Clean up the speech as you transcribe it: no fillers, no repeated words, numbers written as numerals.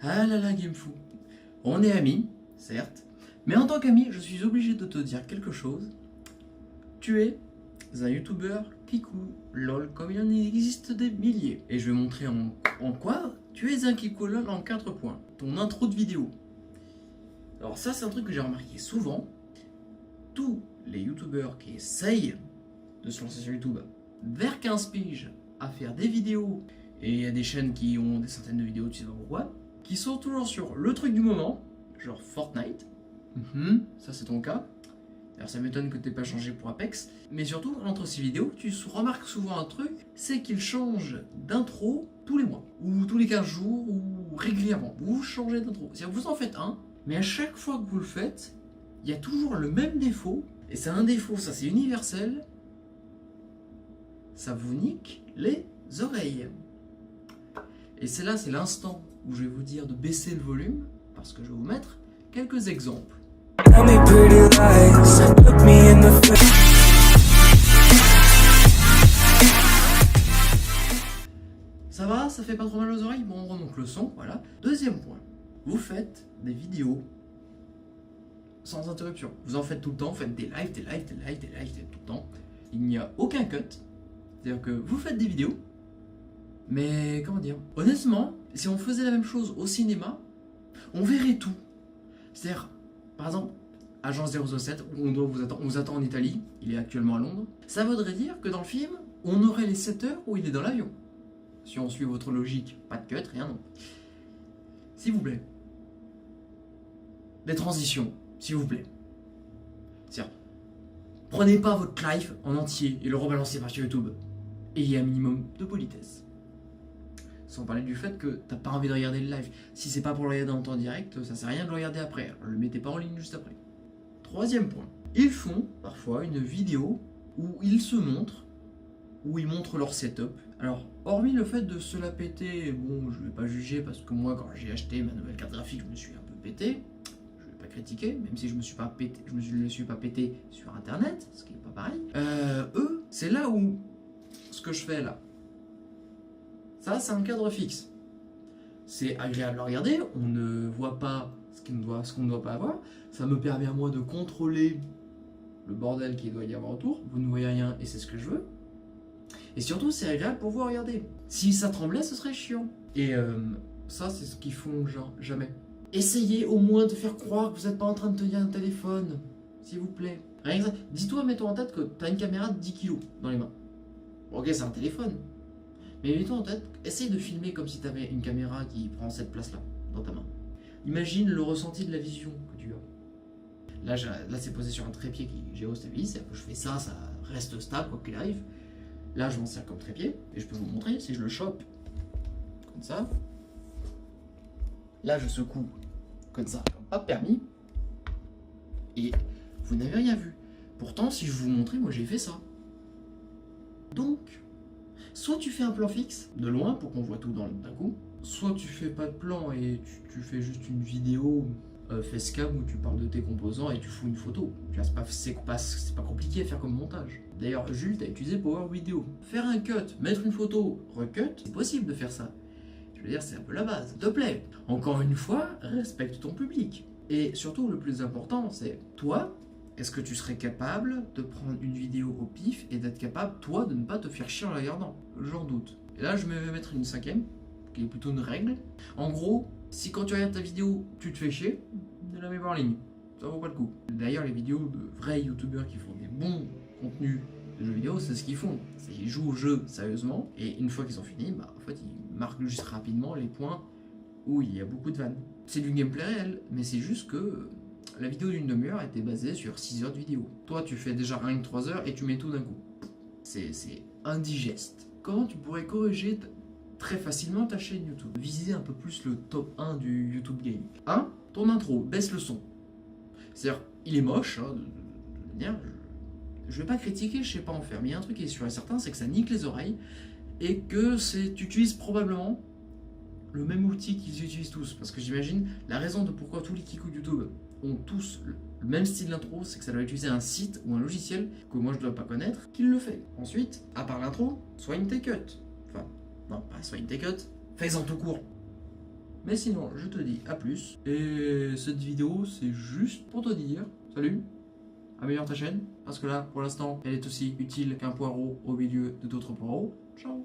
Ah là là, Gamefou. On est amis, certes, mais en tant qu'ami, je suis obligé de te dire quelque chose. Tu es un youtubeur Kikou LOL, comme il en existe des milliers. Et je vais montrer en quoi tu es un Kikou LOL en 4 points. Ton intro de vidéo. Alors ça, c'est un truc que j'ai remarqué souvent. Tous les youtubeurs qui essayent de se lancer sur YouTube vers 15 piges à faire des vidéos, et il y a des chaînes qui ont des centaines de vidéos, tu sais pas pourquoi, qui sont toujours sur le truc du moment, genre Fortnite. Ça c'est ton cas. Alors ça m'étonne que tu n'aies pas changé pour Apex. Mais surtout, entre ces vidéos, tu remarques souvent un truc, c'est qu'ils changent d'intro tous les mois, ou tous les 15 jours, ou régulièrement. Vous changez d'intro. C'est-à-dire que vous en faites un, mais à chaque fois que vous le faites, il y a toujours le même défaut. Et c'est un défaut, ça c'est universel. Ça vous nique les oreilles. Et c'est là, c'est l'instant où je vais vous dire de baisser le volume, parce que je vais vous mettre quelques exemples. Ça va, ça fait pas trop mal aux oreilles? Bon, on remonte le son, voilà. Deuxième point, vous faites des vidéos sans interruption. Vous en faites tout le temps, vous faites des lives tout le temps. Il n'y a aucun cut. C'est-à-dire que vous faites des vidéos, mais comment dire? Honnêtement, si on faisait la même chose au cinéma, on verrait tout. C'est-à-dire, par exemple, Agent 007, on vous attend en Italie, il est actuellement à Londres. Ça voudrait dire que dans le film, on aurait les 7 heures où il est dans l'avion. Si on suit votre logique, pas de cut, rien non. S'il vous plaît. Des transitions, s'il vous plaît. C'est-à-dire, prenez pas votre live en entier et le rebalancez par sur YouTube. Ayez un minimum de politesse. Sans parler du fait que t'as pas envie de regarder le live. Si c'est pas pour le regarder en temps direct, ça sert à rien de le regarder après. Alors, le mettez pas en ligne juste après. Troisième point. Ils font parfois une vidéo où ils se montrent, où ils montrent leur setup. Alors, hormis le fait de se la péter, bon, je vais pas juger parce que moi, quand j'ai acheté ma nouvelle carte graphique, je me suis un peu pété. Je vais pas critiquer, même si je me suis pas pété sur internet, ce qui est pas pareil. Eux, c'est là où ce que je fais là. Ça, c'est un cadre fixe. C'est agréable à regarder, on ne voit pas ce qu'on ne doit pas avoir. Ça me permet à moi de contrôler le bordel qu'il doit y avoir autour. Vous ne voyez rien et c'est ce que je veux. Et surtout, c'est agréable pour vous regarder. Si ça tremblait, ce serait chiant. Et ça, c'est ce qu'ils font genre jamais. Essayez au moins de faire croire que vous n'êtes pas en train de tenir un téléphone, s'il vous plaît. Rien que ça. Dis-toi, mets-toi en tête que tu as une caméra de 10 kg dans les mains. Ok, c'est un téléphone. Mais mets-toi en tête, essaye de filmer comme si tu avais une caméra qui prend cette place-là, dans ta main. Imagine le ressenti de la vision que tu as. Là c'est posé sur un trépied qui géostabilise, c'est-à-dire que je fais ça, ça reste stable quoi qu'il arrive. Là, je m'en sers comme trépied, et je peux vous montrer, si je le chope, comme ça. Là, je secoue, comme ça, comme pas permis. Et vous n'avez rien vu. Pourtant, si je vous montrais, moi j'ai fait ça. Donc, soit tu fais un plan fixe, de loin, pour qu'on voit tout d'un coup, soit tu fais pas de plan et tu fais juste une vidéo facecam où tu parles de tes composants et tu fous une photo. C'est pas compliqué à faire comme montage. D'ailleurs, Jules, tu as utilisé Power Video. Faire un cut, mettre une photo, recut, c'est possible de faire ça. Je veux dire, c'est un peu la base. S'il te plaît, encore une fois, respecte ton public. Et surtout, le plus important, c'est toi, est-ce que tu serais capable de prendre une vidéo au pif et d'être capable, toi, de ne pas te faire chier en la regardant? J'en doute. Et là, je vais mettre une cinquième, qui est plutôt une règle. En gros, si quand tu regardes ta vidéo, tu te fais chier, ne la mets pas en ligne. Ça vaut pas le coup. D'ailleurs, les vidéos de vrais youtubeurs qui font des bons contenus de jeux vidéo, c'est ce qu'ils font. Ils jouent au jeu sérieusement, et une fois qu'ils ont fini, en fait, ils marquent juste rapidement les points où il y a beaucoup de vannes. C'est du gameplay réel, mais c'est juste que la vidéo d'une demi-heure était basée sur 6 heures de vidéo. Toi, tu fais déjà rien que 3 heures et tu mets tout d'un coup. C'est indigeste. Comment tu pourrais corriger très facilement ta chaîne YouTube? Viser un peu plus le top 1 du YouTube Game. 1. Ton intro, baisse le son. C'est-à-dire, il est moche, hein, de manière... Je vais pas critiquer, je sais pas en faire, mais il y a un truc qui est sûr et certain, c'est que ça nique les oreilles et que tu utilises probablement le même outil qu'ils utilisent tous. Parce que j'imagine, la raison de pourquoi tous les Kikou YouTube ont tous le même style d'intro, c'est que ça doit utiliser un site ou un logiciel que moi je dois pas connaître, qui le fait. Ensuite, à part l'intro, soigne tes cuts. Enfin, non, pas soigne tes cuts, fais-en tout court. Mais sinon, je te dis à plus. Et cette vidéo, c'est juste pour te dire, salut, améliore ta chaîne, parce que là, pour l'instant, elle est aussi utile qu'un poireau au milieu de d'autres poireaux. Ciao.